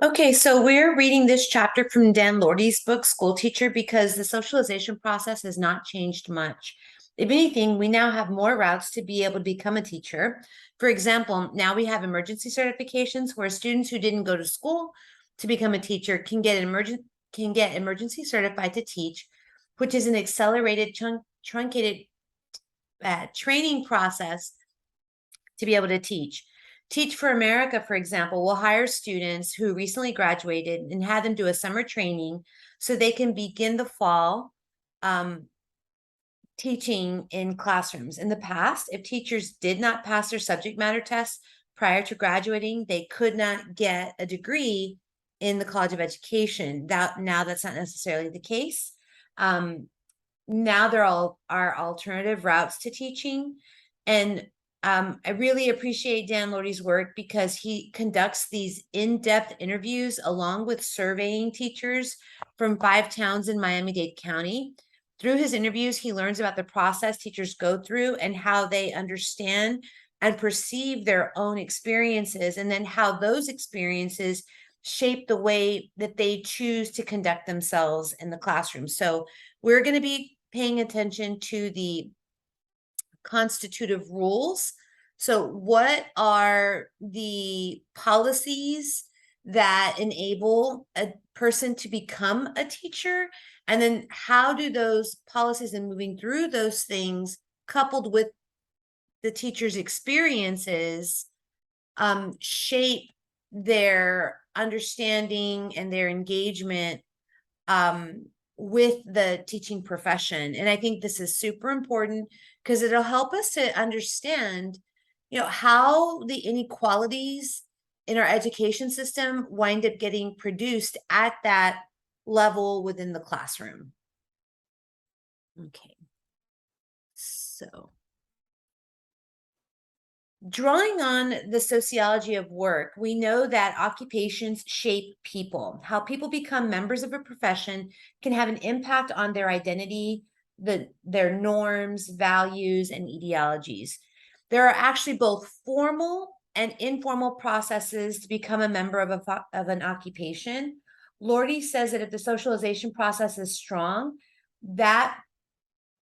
Okay, so we're reading this chapter from Dan Lortie's book, School Teacher, because the socialization process has not changed much. If anything, we now have more routes to be able to become a teacher. For example, now we have emergency certifications where students who didn't go to school to become a teacher can get emergency certified to teach, which is an accelerated truncated training process to be able to teach. Teach for America, for example, will hire students who recently graduated and have them do a summer training so they can begin the fall teaching in classrooms. In the past, if teachers did not pass their subject matter tests prior to graduating, they could not get a degree in the College of Education. Now that's not necessarily the case. Now there are alternative routes to teaching. And I really appreciate Dan Lortie's work because he conducts these in-depth interviews along with surveying teachers from 5 towns in Miami-Dade County. Through his interviews, he learns about the process teachers go through and how they understand and perceive their own experiences, and then how those experiences shape the way that they choose to conduct themselves in the classroom. So we're going to be paying attention to the constitutive rules. So what are the policies that enable a person to become a teacher? And then how do those policies and moving through those things, coupled with the teacher's experiences, shape their understanding and their engagement with the teaching profession? And I think this is super important because it'll help us to understand, how the inequalities in our education system wind up getting produced at that level within the classroom. Okay, so drawing on the sociology of work, we know that occupations shape people. How people become members of a profession can have an impact on their identity, their norms, values, and ideologies. There are actually both formal and informal processes to become a member of an occupation. Lortie says that if the socialization process is strong, that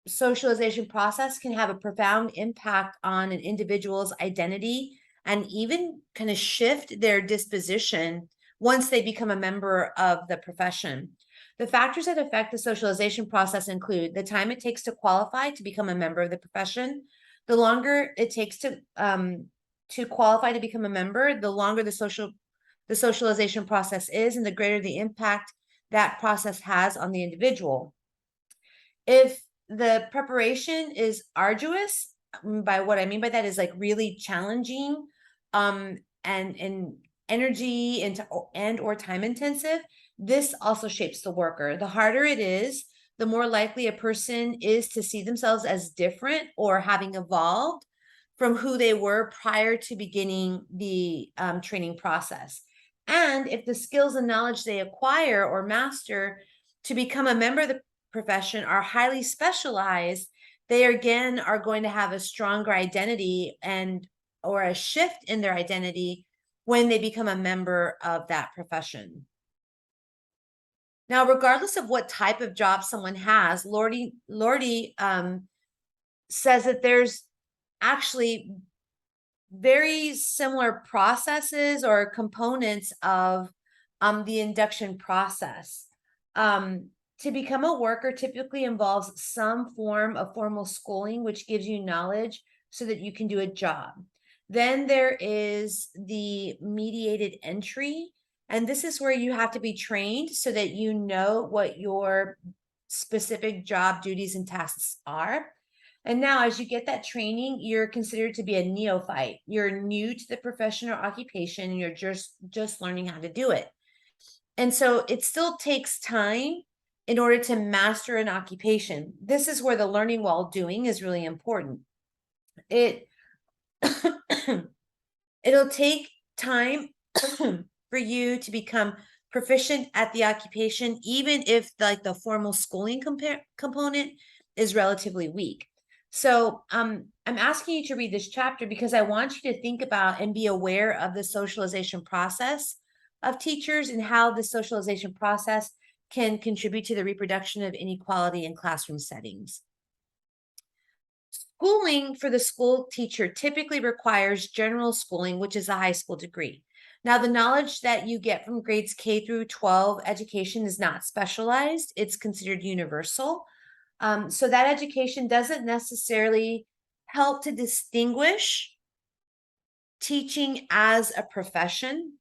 socialization process can have a profound impact on an individual's identity and even kind of shift their disposition once they become a member of the profession. The factors that affect the socialization process include the time it takes to qualify to become a member of the profession. The longer it takes to qualify to become a member, the longer the socialization process is, and the greater the impact that process has on the individual. If the preparation is arduous, by what I mean by that is like really challenging, and energy and or time intensive, this also shapes the worker. The harder it is, the more likely a person is to see themselves as different or having evolved from who they were prior to beginning the training process. And if the skills and knowledge they acquire or master to become a member of the profession are highly specialized, they again are going to have a stronger identity and or a shift in their identity when they become a member of that profession. Now, regardless of what type of job someone has, Lortie says that there's actually very similar processes or components of the induction process. To become a worker typically involves some form of formal schooling, which gives you knowledge so that you can do a job. Then there is the mediated entry, and this is where you have to be trained so that you know what your specific job duties and tasks are. And now, as you get that training, you're considered to be a neophyte. You're new to the profession or occupation, and you're just learning how to do it. And so it still takes time in order to master an occupation. This is where the learning while doing is really important. It'll take time for you to become proficient at the occupation, even if the formal schooling component is relatively weak. So I'm asking you to read this chapter because I want you to think about and be aware of the socialization process of teachers and how the socialization process can contribute to the reproduction of inequality in classroom settings. Schooling for the school teacher typically requires general schooling, which is a high school degree. Now, the knowledge that you get from grades K through 12 education is not specialized, it's considered universal. So that education doesn't necessarily help to distinguish teaching as a profession.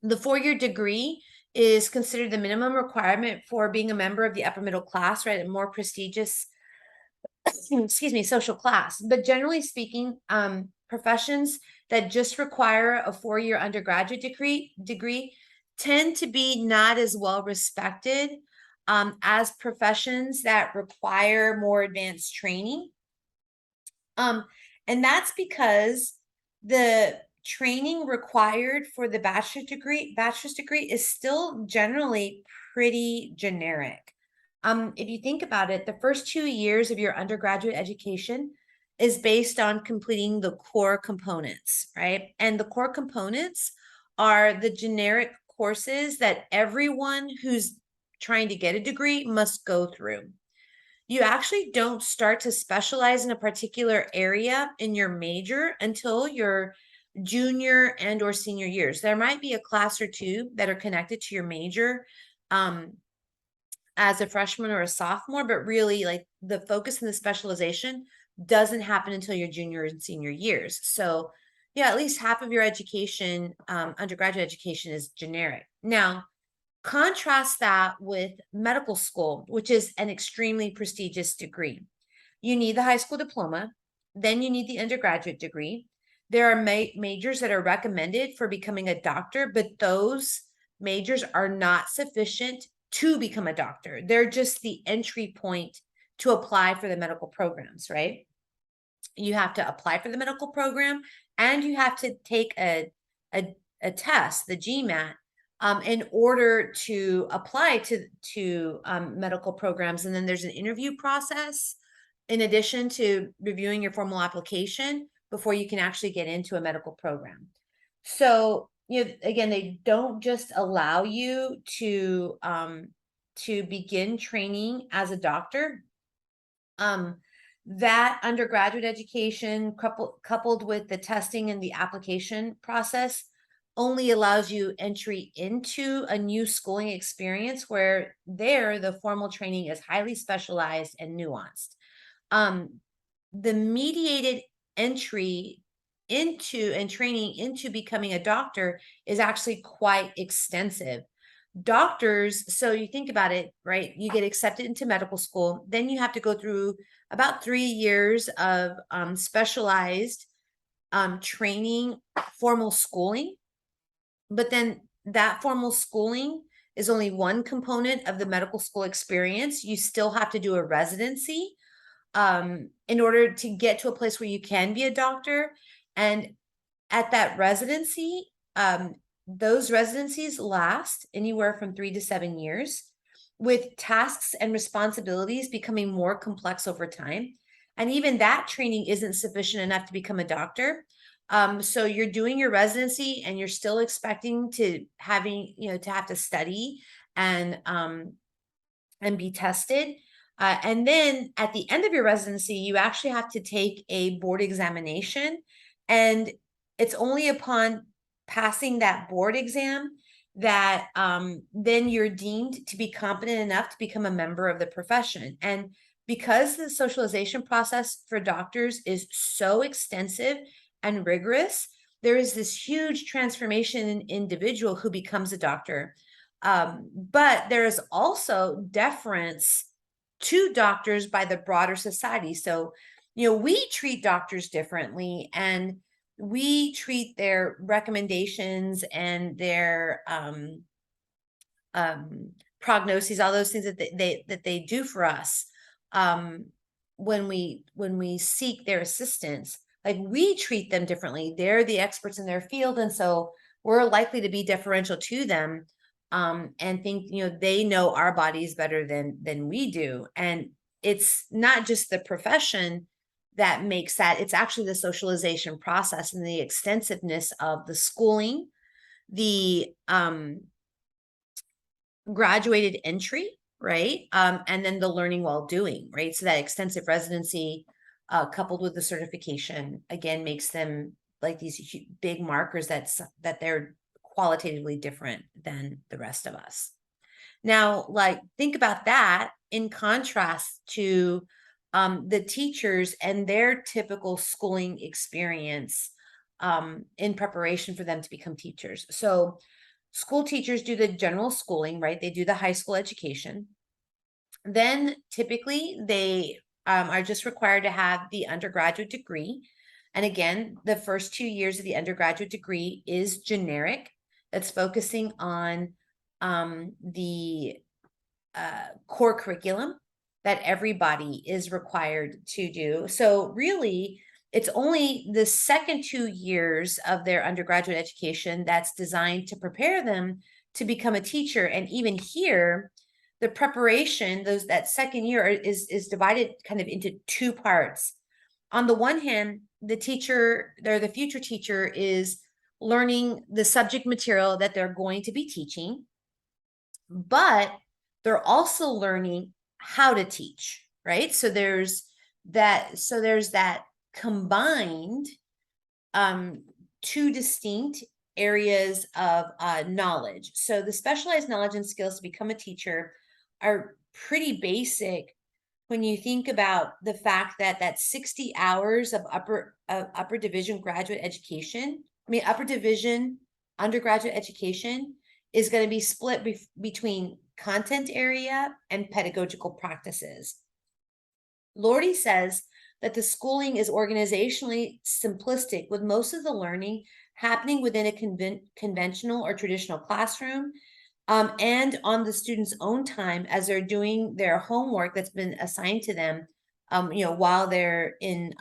The 4-year degree is considered the minimum requirement for being a member of the upper middle class, right? A more prestigious excuse me, social class. But generally speaking, professions that just require a 4-year undergraduate degree tend to be not as well respected as professions that require more advanced training. And that's because the training required for the bachelor's degree is still generally pretty generic. If you think about it, the first 2 years of your undergraduate education is based on completing the core components, right? And the core components are the generic courses that everyone who's trying to get a degree must go through. You actually don't start to specialize in a particular area in your major until your junior and or senior years. There might be a class or two that are connected to your major as a freshman or a sophomore, but really like the focus and the specialization doesn't happen until your junior and senior years. So yeah, at least half of your education, undergraduate education, is generic. Now, contrast that with medical school, which is an extremely prestigious degree. You need the high school diploma, then you need the undergraduate degree. There are majors that are recommended for becoming a doctor, but those majors are not sufficient to become a doctor. They're just the entry point to apply for the medical programs, right? You have to apply for the medical program and you have to take a test, the GMAT, in order to apply to medical programs. And then there's an interview process in addition to reviewing your formal application before you can actually get into a medical program. So, you know, again, they don't just allow you to begin training as a doctor. That undergraduate education coupled with the testing and the application process only allows you entry into a new schooling experience where there the formal training is highly specialized and nuanced. The mediated entry into and training into becoming a doctor is actually quite extensive. Doctors, so you think about it, right? You get accepted into medical school, then you have to go through about 3 years of specialized training, formal schooling. But then that formal schooling is only one component of the medical school experience. You still have to do a residency in order to get to a place where you can be a doctor. And at that residency, those residencies last anywhere from 3 to 7 years, with tasks and responsibilities becoming more complex over time. And even that training isn't sufficient enough to become a doctor. So you're doing your residency and you're still expecting to have to study and be tested. And then at the end of your residency, you actually have to take a board examination. And it's only upon passing that board exam that then you're deemed to be competent enough to become a member of the profession. And because the socialization process for doctors is so extensive and rigorous, there is this huge transformation in individual who becomes a doctor. But there is also deference to doctors by the broader society. So, we treat doctors differently, and we treat their recommendations and their prognoses, all those things that they do for us when we seek their assistance. Like, we treat them differently. They're the experts in their field, and so we're likely to be deferential to them and think they know our bodies better than we do. And it's not just the profession that makes that, it's actually the socialization process and the extensiveness of the schooling the graduated entry, right? And then the learning while doing, right? So that extensive residency coupled with the certification, again, makes them like these big markers that they're qualitatively different than the rest of us. Now, like, think about that in contrast to the teachers and their typical schooling experience in preparation for them to become teachers. So school teachers do the general schooling, right? They do the high school education. Then typically they are just required to have the undergraduate degree. And again, the first 2 years of the undergraduate degree is generic. That's focusing on the core curriculum that everybody is required to do. So really, it's only the second 2 years of their undergraduate education that's designed to prepare them to become a teacher. And even here, the preparation, that second year is divided kind of into two parts. On the one hand, the teacher, or the future teacher, is learning the subject material that they're going to be teaching, but they're also learning how to teach, right? So there's that combined two distinct areas of knowledge. So the specialized knowledge and skills to become a teacher are pretty basic when you think about the fact that 60 hours of upper division graduate education, upper division undergraduate education is going to be split between content area and pedagogical practices. Lortie says that the schooling is organizationally simplistic, with most of the learning happening within a conventional or traditional classroom, and on the student's own time as they're doing their homework that's been assigned to them, while they're in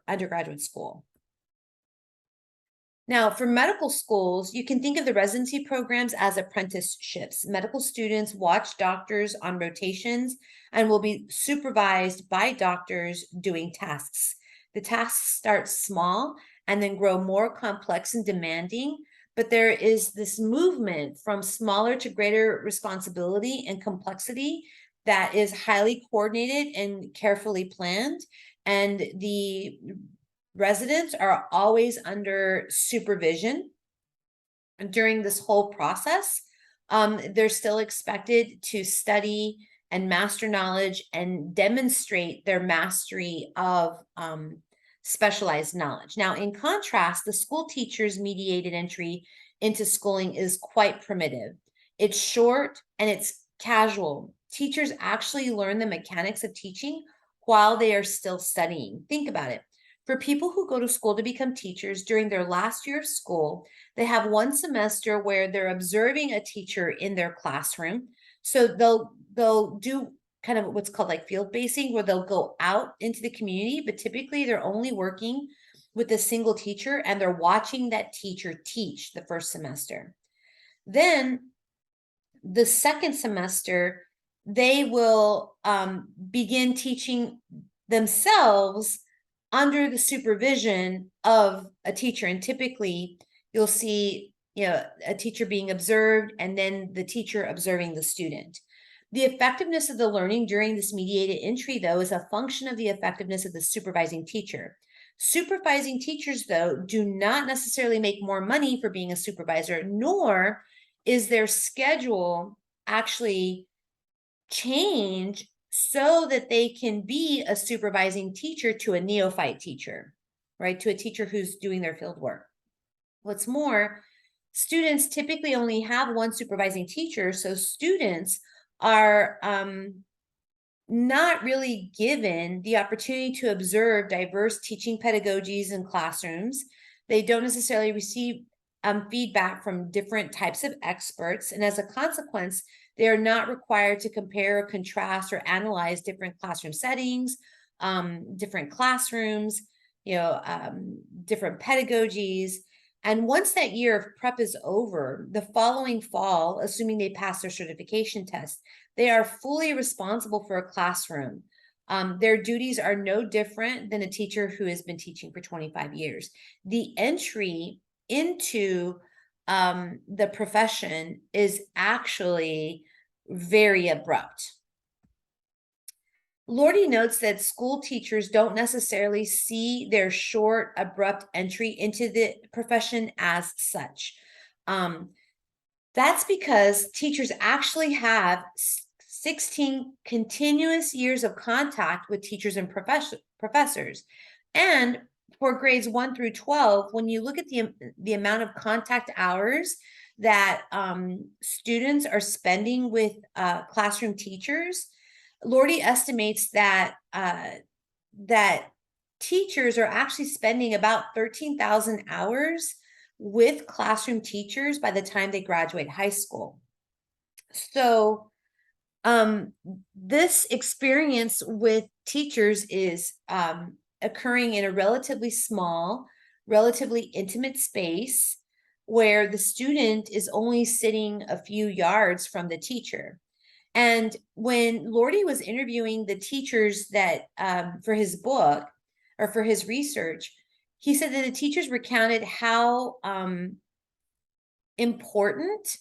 undergraduate school. Now, for medical schools, you can think of the residency programs as apprenticeships. Medical students watch doctors on rotations and will be supervised by doctors doing tasks. The tasks start small and then grow more complex and demanding, but there is this movement from smaller to greater responsibility and complexity that is highly coordinated and carefully planned. And the residents are always under supervision during this whole process. They're still expected to study and master knowledge and demonstrate their mastery of specialized knowledge. Now, in contrast, the school teacher's mediated entry into schooling is quite primitive. It's short and it's casual. Teachers actually learn the mechanics of teaching while they are still studying. Think about it. For people who go to school to become teachers during their last year of school, they have one semester where they're observing a teacher in their classroom. So they'll do kind of what's called like field basing, where they'll go out into the community, but typically they're only working with a single teacher and they're watching that teacher teach the first semester. Then the second semester, they will begin teaching themselves under the supervision of a teacher. And typically you'll see, a teacher being observed and then the teacher observing the student. The effectiveness of the learning during this mediated entry, though, is a function of the effectiveness of the supervising teacher. Supervising teachers, though, do not necessarily make more money for being a supervisor, nor is their schedule actually change so that they can be a supervising teacher to a neophyte teacher, right? To a teacher who's doing their field work. What's more, students typically only have one supervising teacher, so students are not really given the opportunity to observe diverse teaching pedagogies in classrooms. They don't necessarily receive feedback from different types of experts, and as a consequence, they are not required to compare, contrast, or analyze different classroom settings, different classrooms, different pedagogies. And once that year of prep is over, the following fall, assuming they pass their certification test, they are fully responsible for a classroom. Their duties are no different than a teacher who has been teaching for 25 years. The entry into the profession is actually very abrupt. Lortie notes that school teachers don't necessarily see their short, abrupt entry into the profession as such. That's because teachers actually have 16 continuous years of contact with teachers and professors. And for grades 1 through 12, when you look at the amount of contact hours that students are spending with classroom teachers, Lortie estimates that that teachers are actually spending about 13,000 hours with classroom teachers by the time they graduate high school. So this experience with teachers is occurring in a relatively small, relatively intimate space where the student is only sitting a few yards from the teacher. And when Lortie was interviewing the teachers that for his book or for his research, he said that the teachers recounted how important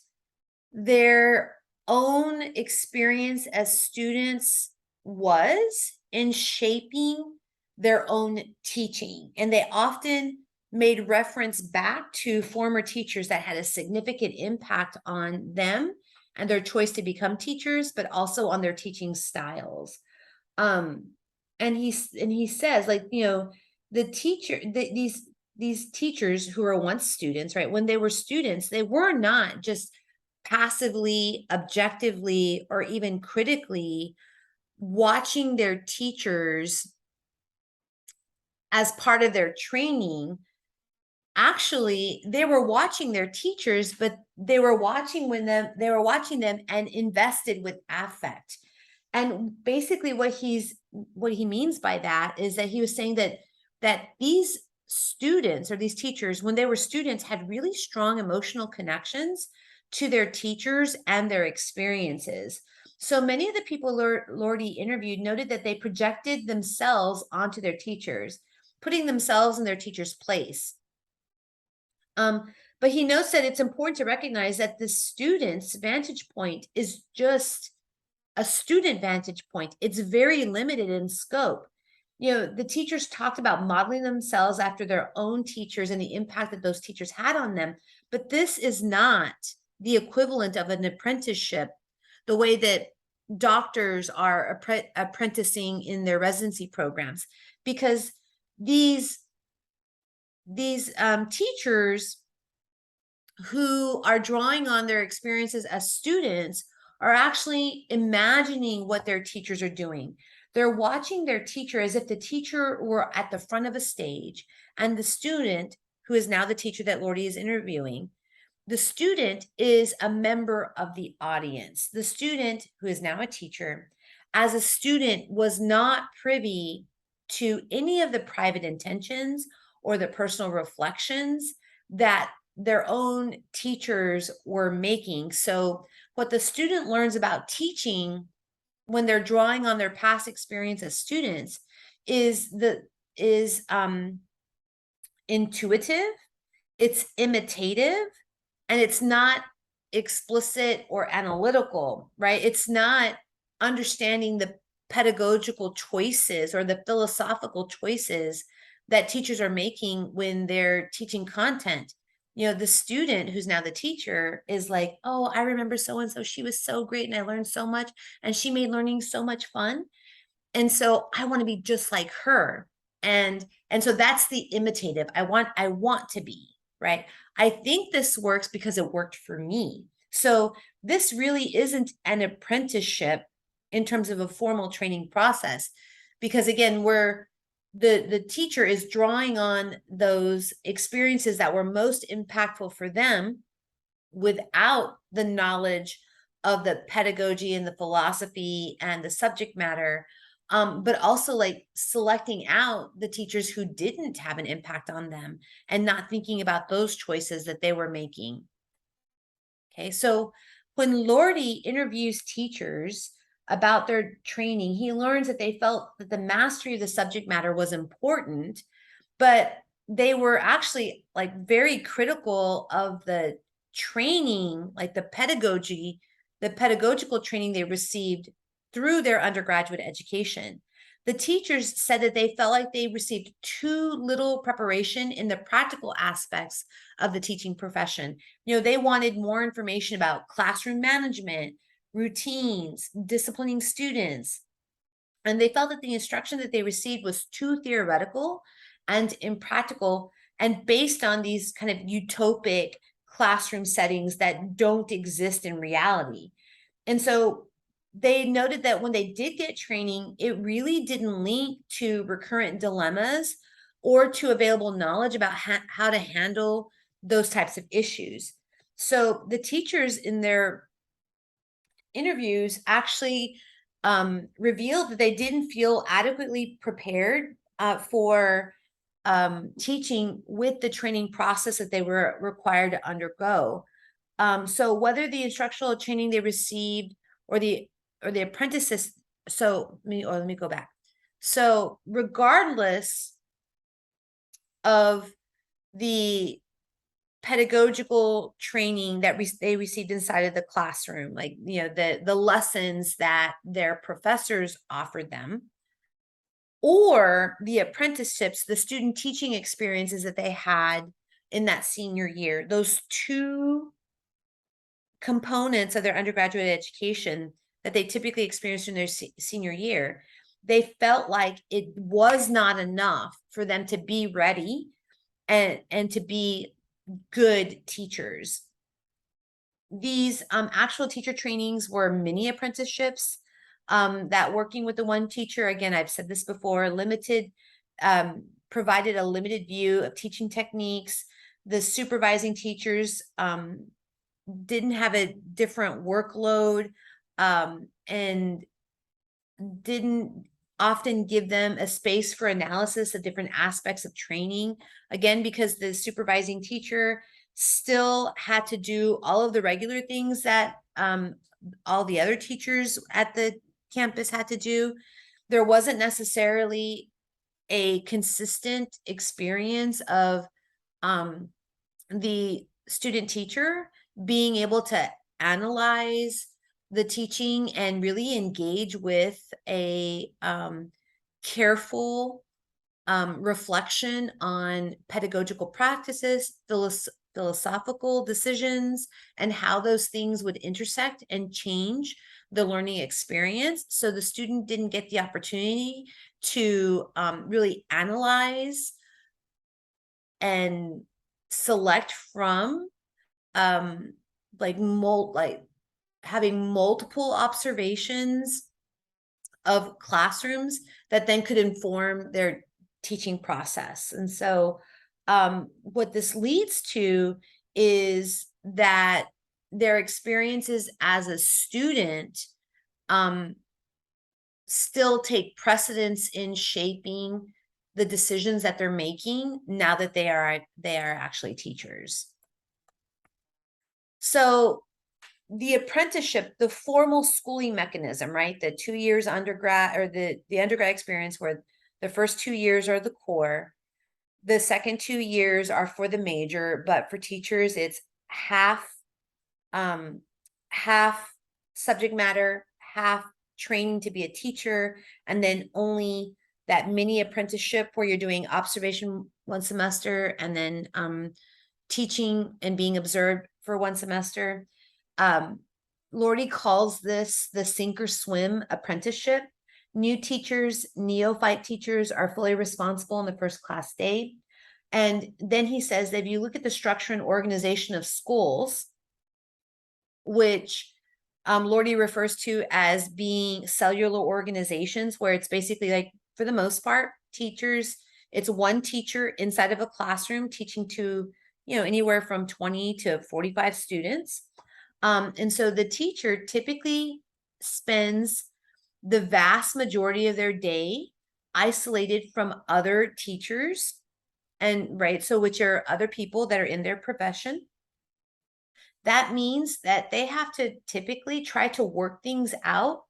their own experience as students was in shaping their own teaching. And they often made reference back to former teachers that had a significant impact on them and their choice to become teachers, but also on their teaching styles. And he says, like, you know, these teachers who were once students, right? When they were students, they were not just passively, objectively, or even critically watching their teachers as part of their training. Actually, they were watching their teachers, but they were watching them and invested with affect. And basically what he means by that is that he was saying that these students or these teachers, when they were students, had really strong emotional connections to their teachers and their experiences. So many of the people Lortie interviewed noted that they projected themselves onto their teachers, putting themselves in their teacher's place. But he notes that it's important to recognize that the student's vantage point is just a student vantage point. It's very limited in scope. You know, the teachers talked about modeling themselves after their own teachers and the impact that those teachers had on them. But this is not the equivalent of an apprenticeship, the way that doctors are apprenticing in their residency programs, because these teachers who are drawing on their experiences as students are actually imagining what their teachers are doing. They're watching their teacher as if the teacher were at the front of a stage, and the student, who is now the teacher that Lortie is interviewing, the student is a member of the audience. The student, who is now a teacher, as a student, was not privy to any of the private intentions or the personal reflections that their own teachers were making. So what the student learns about teaching when they're drawing on their past experience as students is intuitive, it's imitative, and it's not explicit or analytical, right? It's not understanding the pedagogical choices or the philosophical choices that teachers are making when they're teaching content. You know, the student who's now the teacher is like, oh, I remember so-and-so, she was so great and I learned so much and she made learning so much fun. And so I want to be just like her. And so that's the imitative. I want to be, right? I think this works because it worked for me. So this really isn't an apprenticeship in terms of a formal training process, because again, the teacher is drawing on those experiences that were most impactful for them without the knowledge of the pedagogy and the philosophy and the subject matter, but also like selecting out the teachers who didn't have an impact on them and not thinking about those choices that they were making. Okay, so when Lortie interviews teachers about their training, he learns that they felt that the mastery of the subject matter was important, but they were actually like very critical of the training, like the pedagogical training they received through their undergraduate education. The teachers said that they felt like they received too little preparation in the practical aspects of the teaching profession. They wanted more information about classroom management, routines, disciplining students, and they felt that the instruction that they received was too theoretical and impractical and based on these kind of utopic classroom settings that don't exist in reality. And so they noted that when they did get training, it really didn't link to recurrent dilemmas or to available knowledge about how to handle those types of issues. So the teachers in their interviews actually revealed that they didn't feel adequately prepared for teaching with the training process that they were required to undergo. So whether the instructional training they received or the apprentices, let me go back. So regardless of the pedagogical training that they received inside of the classroom, like the lessons that their professors offered them, or the apprenticeships, the student teaching experiences that they had in that senior year, those two components of their undergraduate education that they typically experienced in their senior year, they felt like it was not enough for them to be ready and to be good teachers. These actual teacher trainings were mini apprenticeships that working with the one teacher, again, I've said this before, provided a limited view of teaching techniques. The supervising teachers didn't have a different workload and didn't often give them a space for analysis of different aspects of training. Again, because the supervising teacher still had to do all of the regular things that all the other teachers at the campus had to do. There wasn't necessarily a consistent experience of the student teacher being able to analyze the teaching and really engage with a careful reflection on pedagogical practices, philosophical decisions, and how those things would intersect and change the learning experience. So the student didn't get the opportunity to really analyze and select from like having multiple observations of classrooms that then could inform their teaching process. And so what this leads to is that their experiences as a student still take precedence in shaping the decisions that they're making now that they are actually teachers. So the apprenticeship, the formal schooling mechanism, right? The 2 years undergrad, or the undergrad experience, where the first 2 years are the core. The second 2 years are for the major, but for teachers, it's half subject matter, half training to be a teacher, and then only that mini apprenticeship where you're doing observation one semester and then teaching and being observed for one semester. Lortie calls this the sink or swim apprenticeship. New teachers, neophyte teachers are fully responsible in the first class day. And then he says that if you look at the structure and organization of schools, which Lortie refers to as being cellular organizations, where it's basically like, for the most part, teachers, it's one teacher inside of a classroom teaching to, anywhere from 20 to 45 students. And so the teacher typically spends the vast majority of their day isolated from other teachers, and right, so which are other people that are in their profession. That means that they have to typically try to work things out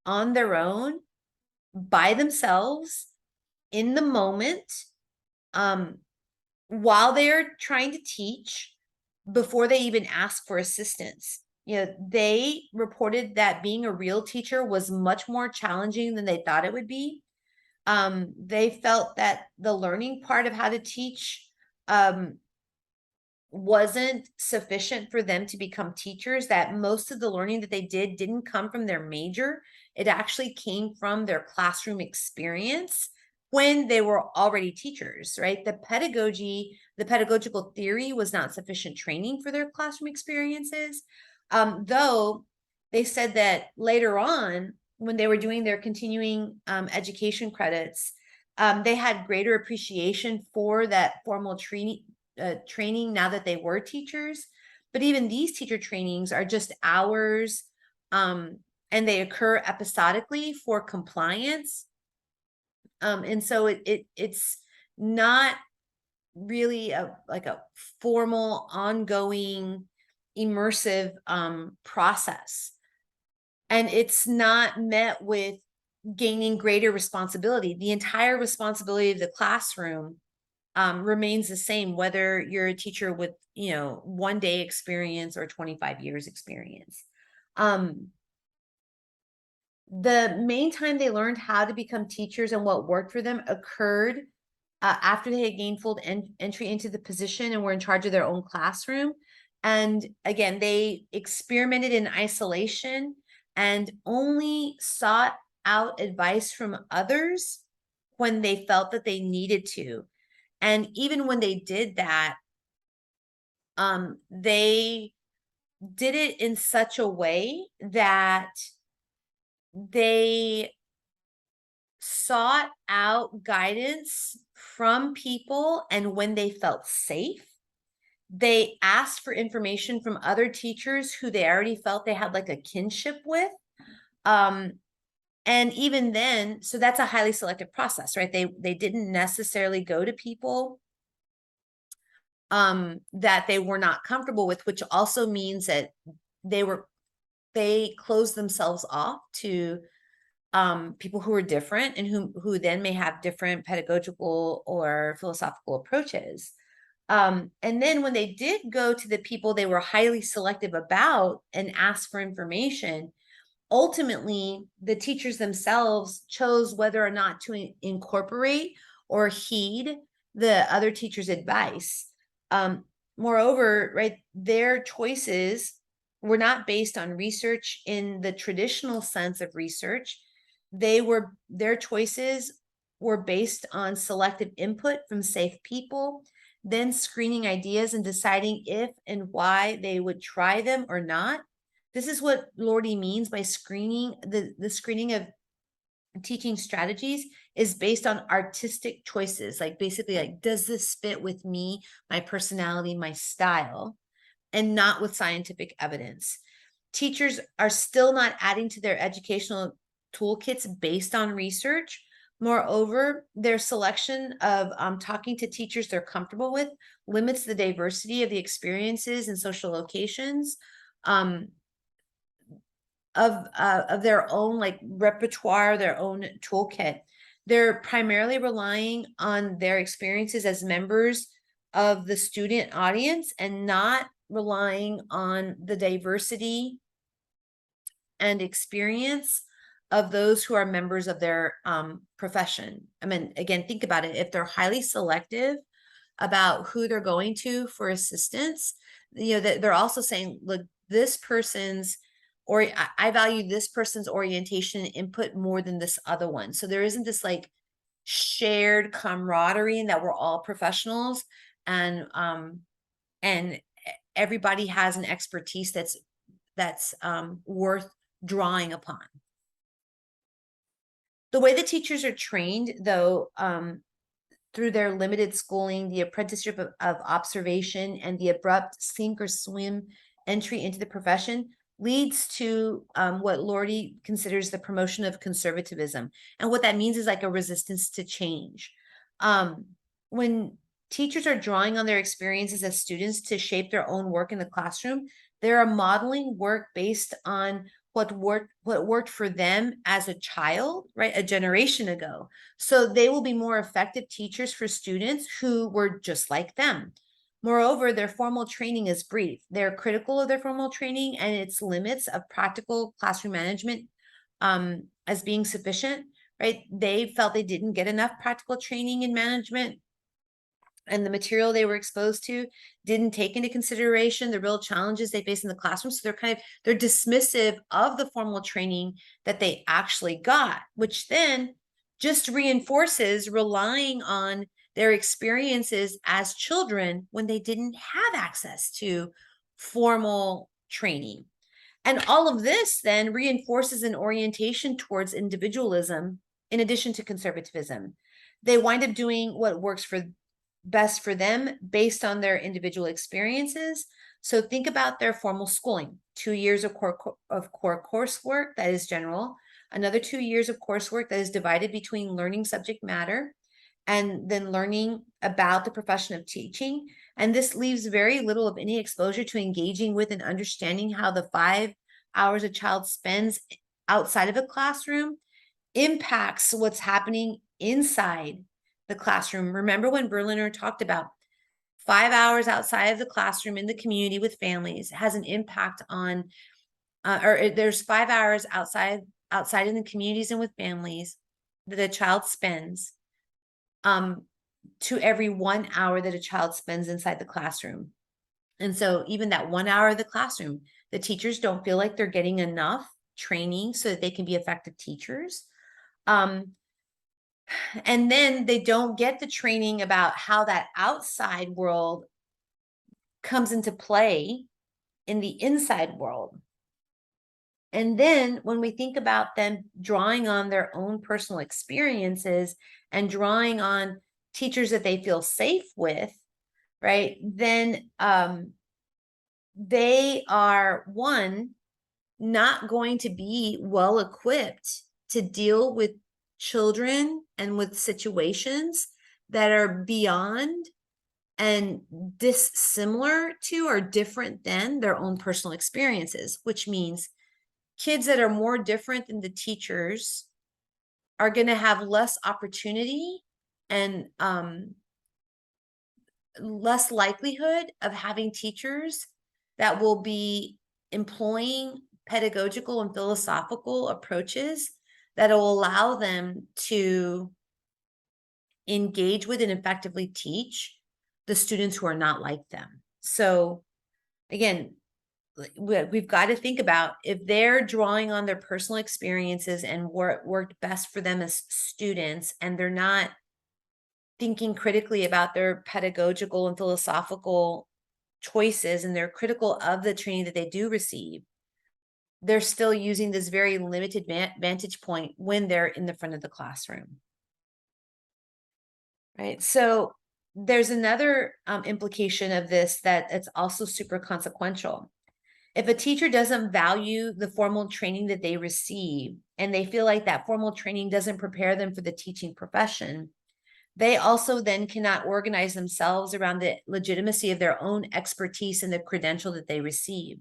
on their own, by themselves, in the moment, while they're trying to teach, before they even ask for assistance. You know, they reported that being a real teacher was much more challenging than they thought it would be. They felt that the learning part of how to teach wasn't sufficient for them to become teachers, that most of the learning that they didn't come from their major. It actually came from their classroom experience when they were already teachers, right? The pedagogical theory was not sufficient training for their classroom experiences. Though they said that later on, when they were doing their continuing education credits, they had greater appreciation for that formal training now that they were teachers. But even these teacher trainings are just hours, and they occur episodically for compliance. And so it's not really like a formal, ongoing, immersive process. And it's not met with gaining greater responsibility. The entire responsibility of the classroom remains the same, whether you're a teacher with, 1 day experience or 25 years experience. The main time they learned how to become teachers and what worked for them occurred after they had gained full entry into the position and were in charge of their own classroom. And again, they experimented in isolation and only sought out advice from others when they felt that they needed to. And even when they did that, they did it in such a way that they sought out guidance from people, and when they felt safe, they asked for information from other teachers who they already felt they had like a kinship with. And even then, so that's a highly selective process, right? They didn't necessarily go to people that they were not comfortable with, which also means that they closed themselves off to people who are different and who then may have different pedagogical or philosophical approaches. And then when they did go to the people they were highly selective about and ask for information, ultimately the teachers themselves chose whether or not to incorporate or heed the other teacher's advice. Moreover, right, their choices were not based on research in the traditional sense of research. Their choices were based on selective input from safe people, then screening ideas and deciding if and why they would try them or not. This is what Lortie means by screening. The screening of teaching strategies is based on artistic choices, like basically like, does this fit with me, my personality, my style, and not with scientific evidence. Teachers are still not adding to their educational toolkits based on research. Moreover, their selection of talking to teachers they're comfortable with limits the diversity of the experiences and social locations of their own like repertoire, their own toolkit. They're primarily relying on their experiences as members of the student audience and not relying on the diversity and experience of those who are members of their profession. I mean, again, think about it. If they're highly selective about who they're going to for assistance, that they're also saying, look, this person's or I value this person's orientation and input more than this other one. So there isn't this like shared camaraderie and that we're all professionals and everybody has an expertise that's worth drawing upon. The way the teachers are trained, though, through their limited schooling, the apprenticeship of observation, and the abrupt sink or swim entry into the profession, leads to what Lortie considers the promotion of conservatism. And what that means is like a resistance to change. When teachers are drawing on their experiences as students to shape their own work in the classroom, they are modeling work based on what worked for them as a child, right, a generation ago. So they will be more effective teachers for students who were just like them. Moreover, their formal training is brief. They're critical of their formal training and its limits of practical classroom management as being sufficient, right? They felt they didn't get enough practical training in management, and the material they were exposed to didn't take into consideration the real challenges they face in the classroom. So they're dismissive of the formal training that they actually got, which then just reinforces relying on their experiences as children when they didn't have access to formal training. And all of this then reinforces an orientation towards individualism in addition to conservatism. They wind up doing what works for best for them based on their individual experiences. So think about their formal schooling, 2 years of core coursework that is general, another 2 years of coursework that is divided between learning subject matter and then learning about the profession of teaching. And this leaves very little of any exposure to engaging with and understanding how the 5 hours a child spends outside of a classroom impacts what's happening inside the classroom. Remember when Berliner talked about 5 hours outside of the classroom in the community with families has an impact on, or there's 5 hours outside in the communities and with families that a child spends to every 1 hour that a child spends inside the classroom. And so even that 1 hour of the classroom, the teachers don't feel like they're getting enough training so that they can be effective teachers. And then they don't get the training about how that outside world comes into play in the inside world. And then when we think about them drawing on their own personal experiences and drawing on teachers that they feel safe with, right, then they are, one, not going to be well equipped to deal with children and with situations that are beyond and dissimilar to or different than their own personal experiences, which means kids that are more different than the teachers are going to have less opportunity and less likelihood of having teachers that will be employing pedagogical and philosophical approaches that will allow them to engage with and effectively teach the students who are not like them. So again, we've got to think about if they're drawing on their personal experiences and what worked best for them as students, and they're not thinking critically about their pedagogical and philosophical choices, and they're critical of the training that they do receive, they're still using this very limited vantage point when they're in the front of the classroom. Right. So there's another implication of this that it's also super consequential. If a teacher doesn't value the formal training that they receive, and they feel like that formal training doesn't prepare them for the teaching profession, they also then cannot organize themselves around the legitimacy of their own expertise and the credential that they receive.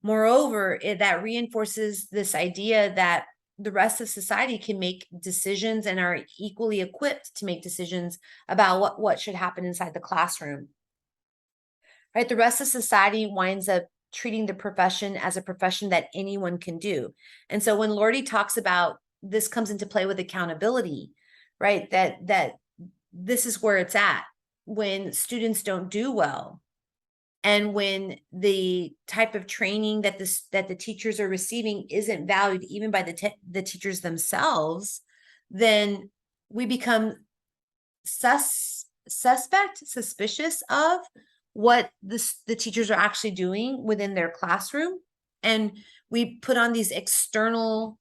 Moreover, that reinforces this idea that the rest of society can make decisions and are equally equipped to make decisions about what should happen inside the classroom. Right? The rest of society winds up treating the profession as a profession that anyone can do. And so when Lortie talks about this comes into play with accountability, right? That this is where it's at when students don't do well. And when the type of training that the teachers are receiving isn't valued even by the teachers themselves, then we become suspicious of what the teachers are actually doing within their classroom. And we put on these external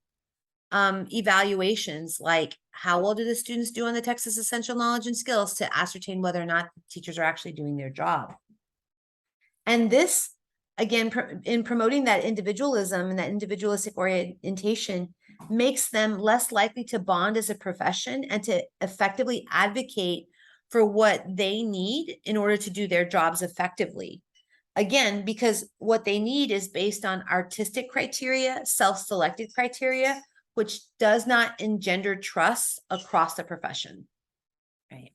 evaluations, like how well do the students do on the Texas Essential Knowledge and Skills, to ascertain whether or not the teachers are actually doing their job. And this, again, in promoting that individualism and that individualistic orientation, makes them less likely to bond as a profession and to effectively advocate for what they need in order to do their jobs effectively. Again, because what they need is based on artistic criteria, self-selected criteria, which does not engender trust across the profession. Right.